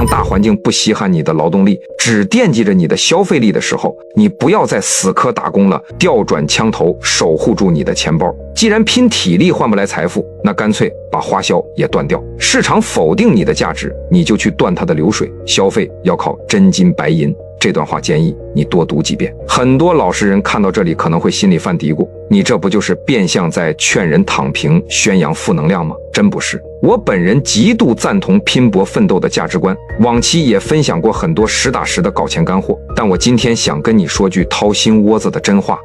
当大环境不稀罕你的劳动力，只惦记着你的消费力的时候，你不要再死磕打工了，调转枪头，守护住你的钱包。既然拼体力换不来财富，那干脆把花销也断掉。市场否定你的价值，你就去断它的流水。消费要靠真金白银。这段话建议你多读几遍。很多老实人看到这里可能会心里犯嘀咕，你这不就是变相在劝人躺平，宣扬负能量吗？真不是。我本人极度赞同拼搏奋斗的价值观，往期也分享过很多实打实的搞钱干货，但我今天想跟你说句掏心窝子的真话，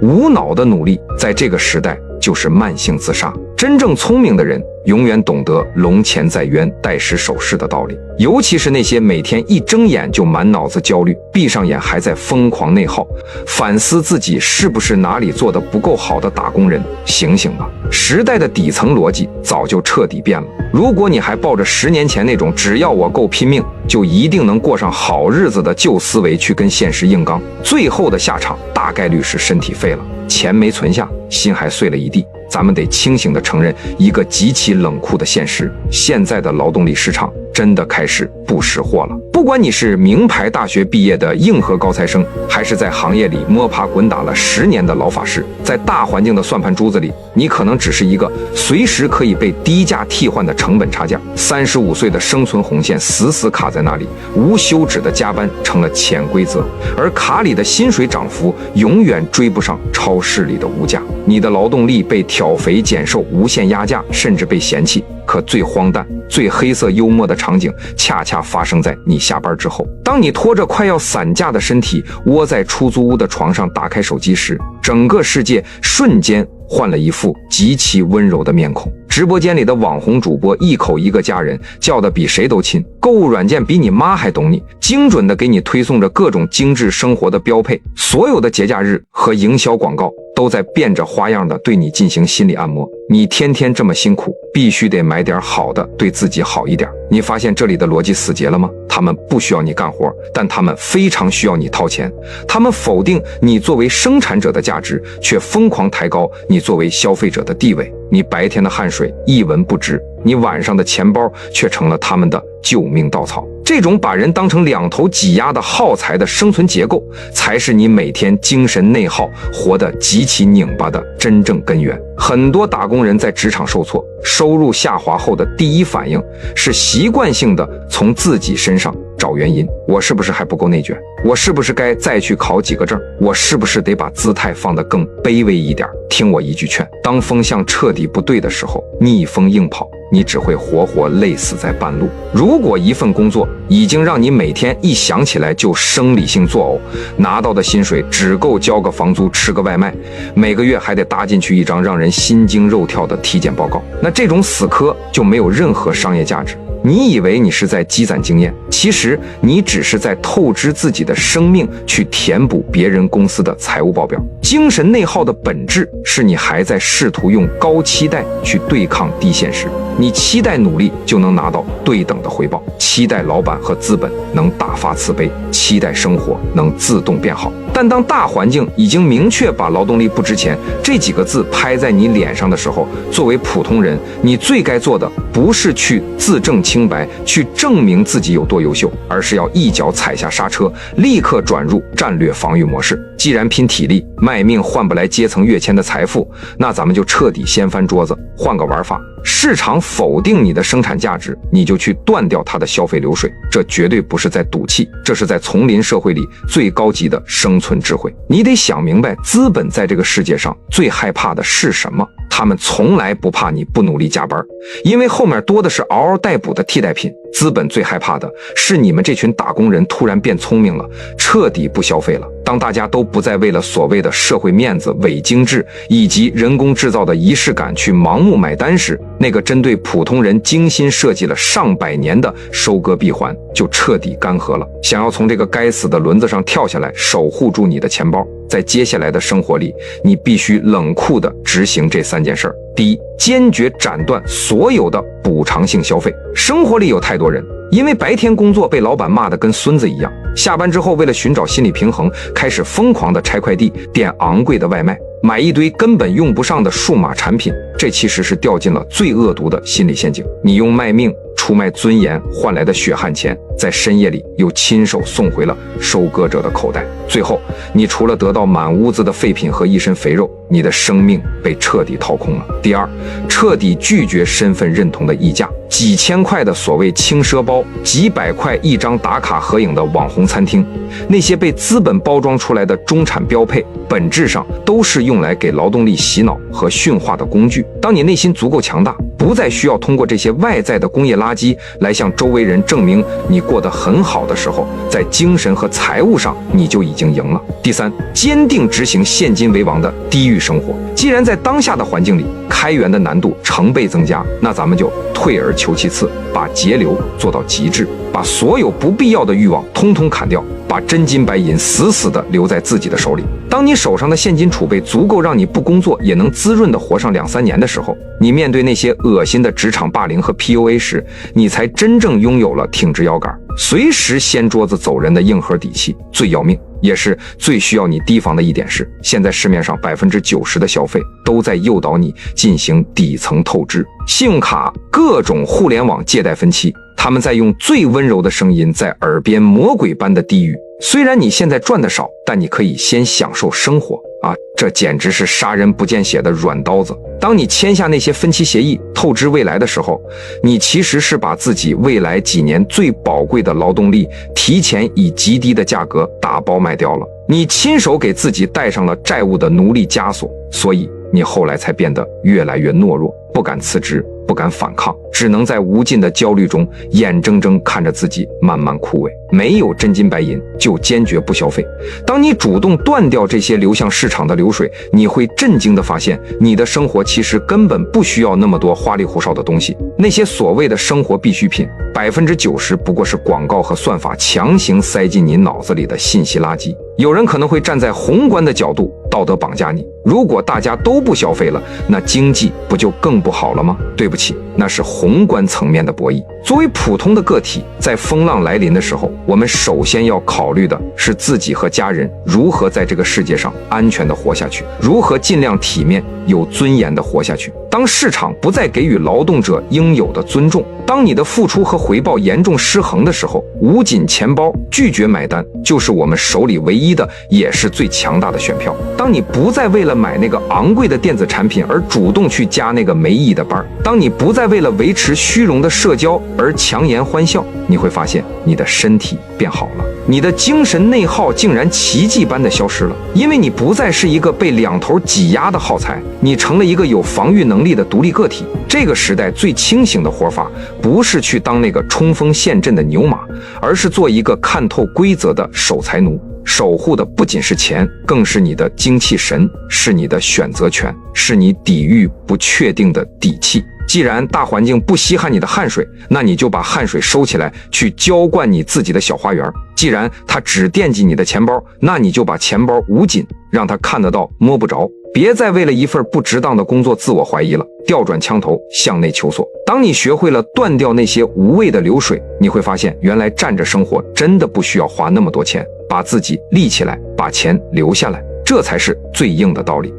无脑的努力在这个时代就是慢性自杀。真正聪明的人永远懂得龙潜在渊，待时守势的道理，尤其是那些每天一睁眼就满脑子焦虑，闭上眼还在疯狂内耗，反思自己是不是哪里做得不够好的打工人，醒醒吧！时代的底层逻辑早就彻底变了。如果你还抱着10年前那种只要我够拼命就一定能过上好日子的旧思维去跟现实硬刚，最后的下场大概率是身体废了，钱没存下，心还碎了一地。咱们得清醒地承认一个极其冷酷的现实，现在的劳动力市场真的开始不识货了。不管你是名牌大学毕业的硬核高材生，还是在行业里摸爬滚打了10年的老法师，在大环境的算盘珠子里，你可能只是一个随时可以被低价替换的成本差价。35岁的生存红线死死卡在那里，无休止的加班成了潜规则，而卡里的薪水涨幅永远追不上超市里的物价。你的劳动力被挑肥拣瘦，无限压价，甚至被嫌弃。可最荒诞、最黑色幽默的场景，恰恰发生在你下班之后。当你拖着快要散架的身体窝在出租屋的床上，打开手机时，整个世界瞬间换了一副极其温柔的面孔。直播间里的网红主播一口一个家人，叫得比谁都亲，购物软件比你妈还懂你，精准地给你推送着各种精致生活的标配。所有的节假日和营销广告都在变着花样地对你进行心理按摩。你天天这么辛苦，必须得买点好的，对自己好一点。你发现这里的逻辑死结了吗？他们不需要你干活，但他们非常需要你掏钱。他们否定你作为生产者的价值，却疯狂抬高你作为消费者的地位。你白天的汗水一文不值，你晚上的钱包却成了他们的救命稻草。这种把人当成两头挤压的耗材的生存结构，才是你每天精神内耗、活得极其拧巴的真正根源。很多打工人在职场受挫、收入下滑后的第一反应是习惯性的从自己身上找原因。我是不是还不够内卷？我是不是该再去考几个证？我是不是得把姿态放得更卑微一点？听我一句劝，当风向彻底不对的时候，逆风硬跑，你只会活活累死在半路。如果一份工作已经让你每天一想起来就生理性作呕，拿到的薪水只够交个房租、吃个外卖，每个月还得搭进去一张让人心惊肉跳的体检报告，那这种死磕就没有任何商业价值。你以为你是在积攒经验，其实你只是在透支自己的生命去填补别人公司的财务报表。精神内耗的本质是你还在试图用高期待去对抗低现实。你期待努力就能拿到对等的回报，期待老板和资本能大发慈悲，期待生活能自动变好。但当大环境已经明确把劳动力不值钱这几个字拍在你脸上的时候，作为普通人，你最该做的不是去自证清白，去证明自己有多优秀，而是要一脚踩下刹车，立刻转入战略防御模式。既然拼体力卖命换不来阶层跃迁的财富，那咱们就彻底掀翻桌子，换个玩法。市场否定你的生产价值，你就去断掉它的消费流水。这绝对不是在赌气，这是在丛林社会里最高级的生存智慧。你得想明白，资本在这个世界上最害怕的是什么？他们从来不怕你不努力加班，因为后面多的是嗷嗷待哺的替代品。资本最害怕的是你们这群打工人突然变聪明了，彻底不消费了。当大家都不再为了所谓的社会面子、伪精致以及人工制造的仪式感去盲目买单时，那个针对普通人精心设计了上百年的收割闭环就彻底干涸了。想要从这个该死的轮子上跳下来，守护住你的钱包，在接下来的生活里，你必须冷酷地执行这3件事。第一，坚决斩断所有的补偿性消费。生活里有太多人因为白天工作被老板骂得跟孙子一样，下班之后为了寻找心理平衡，开始疯狂地拆快递、点昂贵的外卖、买一堆根本用不上的数码产品。这其实是掉进了最恶毒的心理陷阱。你用卖命出卖尊严换来的血汗钱，在深夜里又亲手送回了收割者的口袋。最后，你除了得到满屋子的废品和一身肥肉，你的生命被彻底掏空了。第二，彻底拒绝身份认同的溢价，几千块的所谓轻奢包，几百块一张打卡合影的网红餐厅，那些被资本包装出来的中产标配，本质上都是用来给劳动力洗脑和驯化的工具。当你内心足够强大，不再需要通过这些外在的工业垃圾来向周围人证明你过得很好的时候，在精神和财务上你就已经赢了。第三，坚定执行现金为王的低欲生活。既然在当下的环境里，开源的难度成倍增加，那咱们就退而求其次，把节流做到极致，把所有不必要的欲望通通砍掉，把真金白银死死地留在自己的手里。当你手上的现金储备足够让你不工作也能滋润地活上2-3年的时候，你面对那些恶心的职场霸凌和 PUA 时，你才真正拥有了挺直腰杆，随时掀桌子走人的硬核底气。最要命也是最需要你提防的一点是，现在市面上90%的消费都在诱导你进行底层透支，信用卡、各种互联网借贷分期，他们在用最温柔的声音在耳边魔鬼般的低语。虽然你现在赚的少，但你可以先享受生活啊！这简直是杀人不见血的软刀子。当你签下那些分期协议，透支未来的时候，你其实是把自己未来几年最宝贵的劳动力提前以极低的价格打包卖掉了。你亲手给自己戴上了债务的奴隶枷锁，所以你后来才变得越来越懦弱，不敢辞职，不敢反抗，只能在无尽的焦虑中眼睁睁看着自己慢慢枯萎。没有真金白银，就坚决不消费。当你主动断掉这些流向市场的流水，你会震惊地发现，你的生活其实根本不需要那么多花里胡哨的东西。那些所谓的生活必需品，90%不过是广告和算法强行塞进你脑子里的信息垃圾。有人可能会站在宏观的角度道德绑架你，如果大家都不消费了，那经济不就更不好了吗？对不起，那是宏观层面的博弈。作为普通的个体，在风浪来临的时候，我们首先要考虑的是自己和家人如何在这个世界上安全地活下去，如何尽量体面有尊严地活下去。当市场不再给予劳动者应有的尊重，当你的付出和回报严重失衡的时候，捂紧钱包拒绝买单就是我们手里唯一的也是最强大的选票。当你不再为了买那个昂贵的电子产品而主动去加那个没意义的班，当你不再为了维持虚荣的社交而强颜欢笑，你会发现你的身体变好了，你的精神内耗竟然奇迹般的消失了，因为你不再是一个被两头挤压的耗材，你成了一个有防御能力的独立个体。这个时代最清醒的活法，不是去当那个冲锋陷阵的牛马，而是做一个看透规则的守财奴。守护的不仅是钱，更是你的精气神，是你的选择权，是你抵御不确定的底气。既然大环境不稀罕你的汗水，那你就把汗水收起来，去浇灌你自己的小花园。既然他只惦记你的钱包，那你就把钱包捂紧，让他看得到摸不着。别再为了一份不值当的工作自我怀疑了，调转枪头向内求索。当你学会了断掉那些无谓的流水，你会发现原来站着生活真的不需要花那么多钱，把自己立起来，把钱留下来，这才是最硬的道理。